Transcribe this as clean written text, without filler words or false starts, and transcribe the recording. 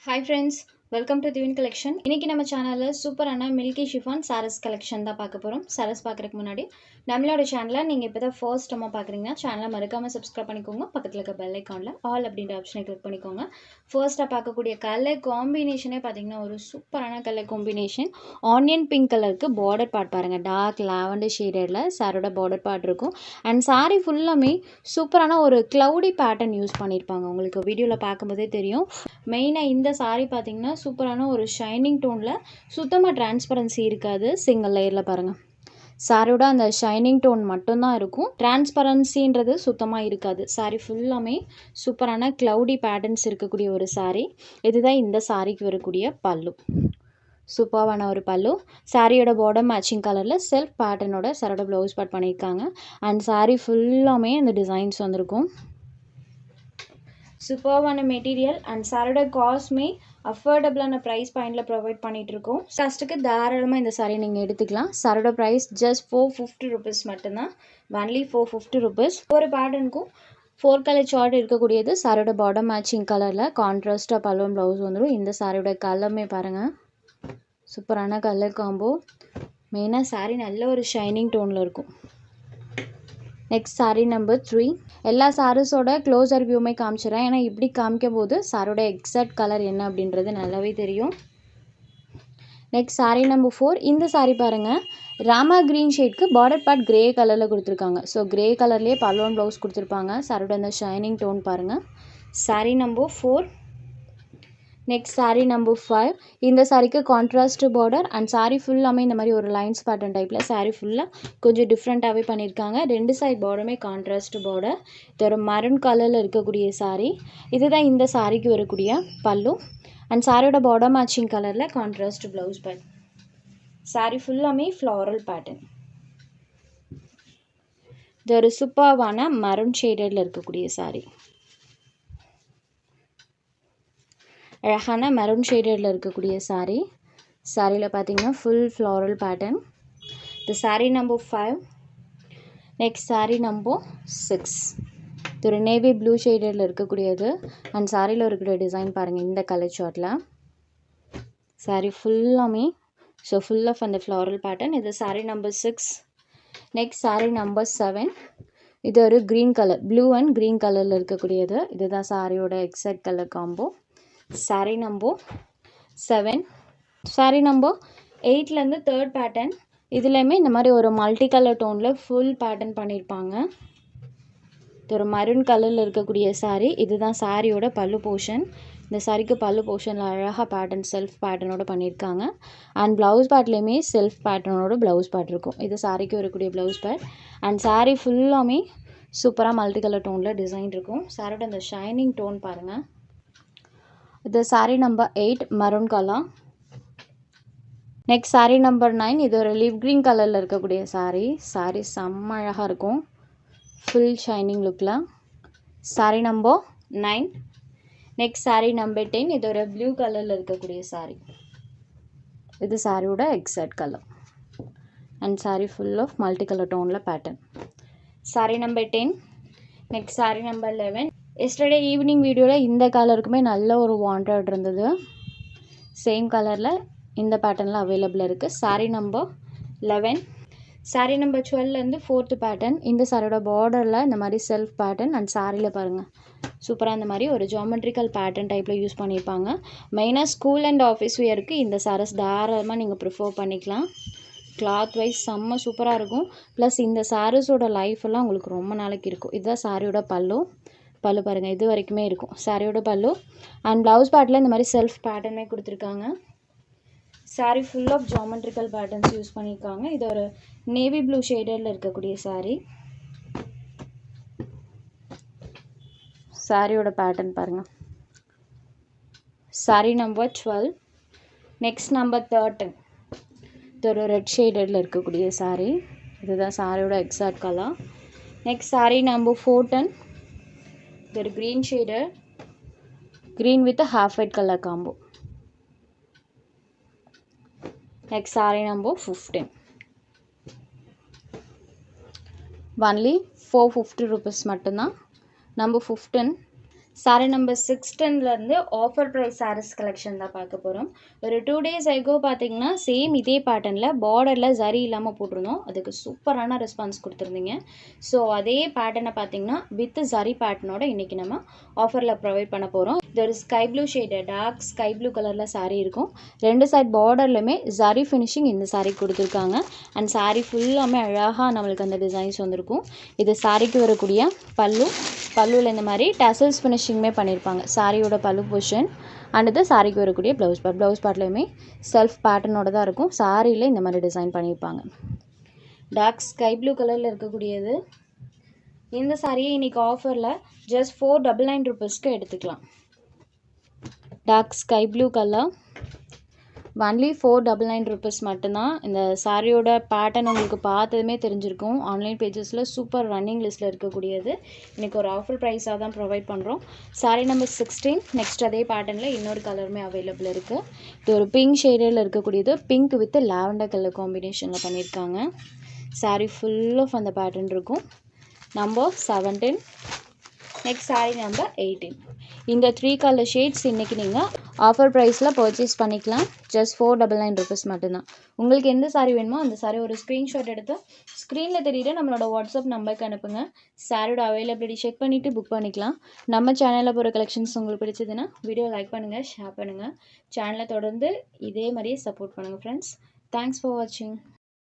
Hi friends, welcome to Divine Collection. இன்னைக்கு நம்ம சேனல்ல சூப்பரான மில்கி ஷிஃபான் சாரீஸ் கலெக்ஷன் தான் பார்க்க போறோம். சாரீஸ் பார்க்கறதுக்கு முன்னாடி நம்மளோட சேனலை நீங்க இப்பதான் ஃபர்ஸ்ட் டைமா பார்க்கறீங்கன்னா சேனலை மறக்காம சப்ஸ்கிரைப் பண்ணிக்கோங்க. பக்கத்துல இருக்க பெல் ஐகான்ல ஆல் அப்படிங்கற ஆப்ஷனை கிளிக் பண்ணிக்கோங்க. ஃபர்ஸ்டா பார்க்கக்கூடிய கலர் காம்பினேஷனே பாத்தீங்கன்னா ஒரு சூப்பரான கலர் காம்பினேஷன். ஆனியன் பிங்க் கலருக்கு border part பாருங்க. டார்க் லாவெண்டர் ஷேடட்ல சாரோட border part இருக்கும். அண்ட் saree ஃபுல்லாமே சூப்பரான ஒரு cloudy pattern யூஸ் பண்ணிருப்பாங்க. உங்களுக்கு வீடியோல பார்க்கும்போதே தெரியும். மெயினா இந்த saree பாத்தீங்கன்னா சூப்பரான ஒரு ஷைனிங் டோன்ல சுத்தமா டிரான்ஸ்பரன்சி இருக்காது. சிங்கிள் லேயர்ல பாருங்க. சாரியோட அந்த ஷைனிங் டோன் மட்டும்தான் இருக்கும். டிரான்ஸ்பரன்சின்றது சுத்தமா இருக்காது. சாரி ஃபுல்லாமே சூப்பரான கிளவுடி பேட்டர்ன்ஸ் இருக்கக்கூடிய ஒரு சாரி. இதுதான் இந்த சாரிக்கு வரக்கூடிய பல்லு. சூப்பரான ஒரு பல்லு. சாரியோட பார்டர் மேட்சிங் கலர்ல செல்ஃப் பேட்டர்னோட சாரோட ப்ளவுஸ் பார்ட் பண்ணியிருக்காங்க. அண்ட் சாரி ஃபுல்லாமே இந்த டிசைன்ஸ் வந்திருக்கும். சூப்பர்வான மெட்டீரியல் அண்ட் சாரோட காஸ்ட்மே அஃபோர்டபுளான ப்ரைஸ் பாயிண்டில் ப்ரொவைட் பண்ணிட்டு இருக்கோம். காஸ்ட்டுக்கு தாராளமாக இந்த சாரீ நீங்கள் எடுத்துக்கலாம். சாரோட ப்ரைஸ் ஜஸ்ட் 450 rupees மட்டும்தான். Only 450 rupees. ஒரு பேட்டர்னுக்கும் 4 கலர் சார்ட் இருக்கக்கூடியது. சாரோட பார்டர் மேட்சிங் கலரில் கான்ட்ராஸ்டாக பல்லுவன் ப்ளவுஸ் வந்துடும். இந்த சாரியோட கலருமே பாருங்கள், சூப்பரான கலர் காம்போ. மெயினாக சாரீ நல்ல ஒரு ஷைனிங் டோனில் இருக்கும். Next sari number 3. எல்லா சாரீஸோட க்ளோஸர் வியூமே காமிச்சிடறேன். ஏன்னா இப்படி காமிக்கும் போது சாரோட எக்ஸாக்ட் கலர் என்ன அப்படின்றது நல்லாவே தெரியும். Next sari number 4. இந்த சாரீ பாருங்கள், ராமா க்ரீன் ஷேட்க்கு பார்டர் பார்ட் கிரே கலரில் கொடுத்துருக்காங்க. ஸோ கிரே கலர்லேயே பல்லுவன் ப்ளவுஸ் கொடுத்துருப்பாங்க. சாரோட அந்த ஷைனிங் டோன் பாருங்கள். Sari number 4. Next sari number 5. இந்த சாரிக்கு கான்ட்ராஸ்ட் பார்டர் அண்ட் சாரீ ஃபுல்லாமே இந்த மாதிரி ஒரு லைன்ஸ் பேட்டர்ன் டைப்பில் சாரீ ஃபுல்லாக கொஞ்சம் டிஃப்ரெண்ட்டாகவே பண்ணியிருக்காங்க. ரெண்டு சைட் பார்டருமே கான்ட்ராஸ்ட் பார்டர். இது ஒரு மரூன் கலரில் இருக்கக்கூடிய சாரீ. இதுதான் இந்த சாரிக்கு வரக்கூடிய பல்லு. அண்ட் சாரியோட பார்டர் மேட்சிங் கலரில் கான்ட்ராஸ்ட் ப்ளவுஸ் பேட். சாரீ ஃபுல்லாமே ஃப்ளாரல் பேட்டர்ன். இது ஒரு சூப்பர்வான மரூன் ஷேடடில் இருக்கக்கூடிய சாரீ. அழகான மெரூன் ஷேடடில் இருக்கக்கூடிய சாரீ. சாரியில் பார்த்தீங்கன்னா ஃபுல் ஃப்ளாரல் பேட்டர்ன். இது sari number 5. Next sari number 6. இது ஒரு நேவி ப்ளூ ஷேடடில் இருக்கக்கூடியது. அண்ட் சாரியில் இருக்கிற டிசைன் பாருங்கள் இந்த கலர் சார்ட்டில். சாரீ ஃபுல்லாமே ஸோ ஃபுல் ஆஃப் அந்த ஃப்ளாரல் பேட்டர்ன். இது sari number 6. Next sari number 7. இது ஒரு green colour, blue and green கலரில் இருக்கக்கூடியது. இதுதான் சாரியோட exact colour combo. Sari number 7. Sari number 8லேருந்து தேர்ட் பேட்டர்ன். இதுலேயுமே இந்த மாதிரி ஒரு மல்டி கலர் டோனில் ஃபுல் பேட்டர்ன் பண்ணியிருப்பாங்க. இது ஒரு மரூன் கலரில் இருக்கக்கூடிய சாரீ. இதுதான் சாரியோட பல்லு போர்ஷன். இந்த சாரிக்கு பல்லு போர்ஷனில் அழகாக பேட்டர்ன் செல்ஃப் பேட்டர்னோட பண்ணியிருக்காங்க. அண்ட் ப்ளவுஸ் பேட்லேயுமே செல்ஃப் பேட்டர்னோட ப்ளவுஸ் பேட் இருக்கும். இது சாரிக்கு வரக்கூடிய ப்ளவுஸ் பேட். அண்ட் சாரீ ஃபுல்லாமே சூப்பராக மல்டி கலர் டோனில் டிசைன் இருக்கும். சாரோட அந்த ஷைனிங் டோன் பாருங்கள். இது sari number 8 maroon colour. Next sari number 9. இது ஒரு லிவ் க்ரீன் கலரில் இருக்கக்கூடிய சாரீ. சாரீ செம்ம அழகாக இருக்கும் ஃபுல் ஷைனிங் லுக்கில். Sari number 9. Next sari number 10. இது ஒரு ப்ளூ கலரில் இருக்கக்கூடிய சாரீ. இது சாரியோட exact colour. And sari full of multi colour டோனில் pattern. Sari number 10. Next sari number 11. Yesterday evening வீடியோவில் இந்த கலருக்குமே நல்ல ஒரு வாண்டட் இருந்தது. சேம் கலரில் இந்த பேட்டர்னில் அவைலபிள் இருக்குது. சாரீ நம்பர் 11. சாரீ நம்பர் 12லேருந்து 4th பேட்டர்ன். இந்த சாரியோட பார்டரில் இந்த மாதிரி செல்ஃப் பேட்டர்ன் அண்ட் சாரியில் பாருங்கள் சூப்பராக இந்த மாதிரி ஒரு ஜாமெட்ரிக்கல் பேட்டர்ன் டைப்பில் யூஸ் பண்ணியிருப்பாங்க. மெயினாக ஸ்கூல் அண்ட் ஆஃபீஸ் வியருக்கு இந்த சாரீஸ் தாராளமாக நீங்கள் ப்ரிஃபர் பண்ணிக்கலாம். கிளாத் வைஸ் செம்ம சூப்பராக இருக்கும். ப்ளஸ் இந்த சாரீஸோட லைஃப் எல்லாம் உங்களுக்கு ரொம்ப நாளைக்கு இருக்கும். இதுதான் சாரியோட பல்லு. பல்லு பாருங்கள் இது வரைக்குமே இருக்கும் சாரியோட பல்லு. அண்ட் ப்ளவுஸ் பேட்டில் இந்த மாதிரி செல்ஃப் பேட்டர்னே கொடுத்துருக்காங்க. Sari full of geometrical patterns use பண்ணியிருக்காங்க. இது ஒரு நேவி ப்ளூ ஷேடடில் இருக்கக்கூடிய சாரீ. சாரியோட பேட்டர்ன் பாருங்கள். சாரீ நம்பர் 12. Next number 13. இது ஒரு ரெட் ஷேடடில் இருக்கக்கூடிய சாரீ. இதுதான் சாரியோட exact colour. Next sari number 14. இது ஒரு க்ரீன் ஷேடர், green with half white colour combo. Next sari number 15. Only 450 rupees மட்டும்தான். நம்பர் 15. சாரீ நம்பர் 610லேருந்து ஆஃபர் ப்ரைஸ் சாரீஸ் கலெக்ஷன் தான் பார்க்க போகிறோம். ஒரு 2 days ago பார்த்தீங்கன்னா சேம் இதே பேட்டர்னில் பார்டரில் ஜரி இல்லாமல் போட்டிருந்தோம். அதுக்கு சூப்பரான ரெஸ்பான்ஸ் கொடுத்துருந்தீங்க. ஸோ அதே பேட்டர்னை பார்த்தீங்கன்னா வித் ஜரி பேட்டர்னோட இன்றைக்கி நம்ம ஆஃபரில் ப்ரொவைட் பண்ண போகிறோம். இது ஒரு sky blue shade, dark sky blue கலரில் சாரீ இருக்கும். 2 சைட் பார்டர்லையுமே ஜரி ஃபினிஷிங் இந்த சாரீ கொடுத்துருக்காங்க. அண்ட் சாரீ ஃபுல்லாமே அழகாக நம்மளுக்கு அந்த டிசைன்ஸ் வந்திருக்கும். இது சாரீக்கு வரக்கூடிய பல்லுவில் இந்த மாதிரி டசல்ஸ் ஃபினிஷிங்குமே பண்ணியிருப்பாங்க. சாரியோட பல்லு போர்ஷன் அண்ட் இது சாரிக்கு வரக்கூடிய ப்ளவுஸ் பார்ட்லேயுமே செல்ஃப் பேட்டர்னோட தான் இருக்கும். சாரியில் இந்த மாதிரி டிசைன் பண்ணியிருப்பாங்க. டார்க் ஸ்கை ப்ளூ கலரில் இருக்கக்கூடியது. இந்த சாரியை இன்றைக்கி ஆஃபரில் ஜஸ்ட் 499 rupeesக்கு எடுத்துக்கலாம். Dark sky blue colour only 499 rupees மட்டும்தான். இந்த சாரியோட பேட்டர்ன் உங்களுக்கு பார்த்ததுமே தெரிஞ்சிருக்கும். ஆன்லைன் பேஜஸில் சூப்பர் ரன்னிங் லிஸ்ட்டில் இருக்கக்கூடியது. இன்றைக்கி ஒரு ஆஃபர் ப்ரைஸாக தான் ப்ரொவைட் பண்ணுறோம். சாரீ நம்பர் 16 நெக்ஸ்ட் அதே பேட்டர்னில் இன்னொரு கலருமே அவைலபிள் இருக்குது. இது ஒரு பிங்க் ஷேடில் இருக்கக்கூடியது. பிங்க் வித் லாவெண்டர் கலர் காம்பினேஷனில் பண்ணியிருக்காங்க. சாரீ ஃபுல் ஆஃப் அந்த பேட்டர்ன் இருக்கும். நம்பர் 17. Next sari number 18. இந்த 3 கலர் ஷேட்ஸ் இன்றைக்கி நீங்கள் ஆஃபர் ப்ரைஸில் பர்ச்சேஸ் பண்ணிக்கலாம். ஜஸ்ட் 499 rupees மட்டும்தான். உங்களுக்கு எந்த சாரீ வேணுமோ அந்த சாரீ ஒரு ஸ்க்ரீன்ஷாட் எடுத்து ஸ்க்ரீனில் தெரியுற நம்மளோட வாட்ஸ்அப் நம்பருக்கு அனுப்புங்க. சாரியோட அவைலபிலிட்டி செக் பண்ணிவிட்டு புக் பண்ணிக்கலாம். நம்ம சேனலில் போகிற கலெக்ஷன்ஸ் உங்களுக்கு பிடிச்சதுன்னா வீடியோ லைக் பண்ணுங்கள், ஷேர் பண்ணுங்கள். சேனலை தொடர்ந்து இதே மாதிரியே சப்போர்ட் பண்ணுங்கள் ஃப்ரெண்ட்ஸ். தேங்க்ஸ் ஃபார் வாட்சிங்.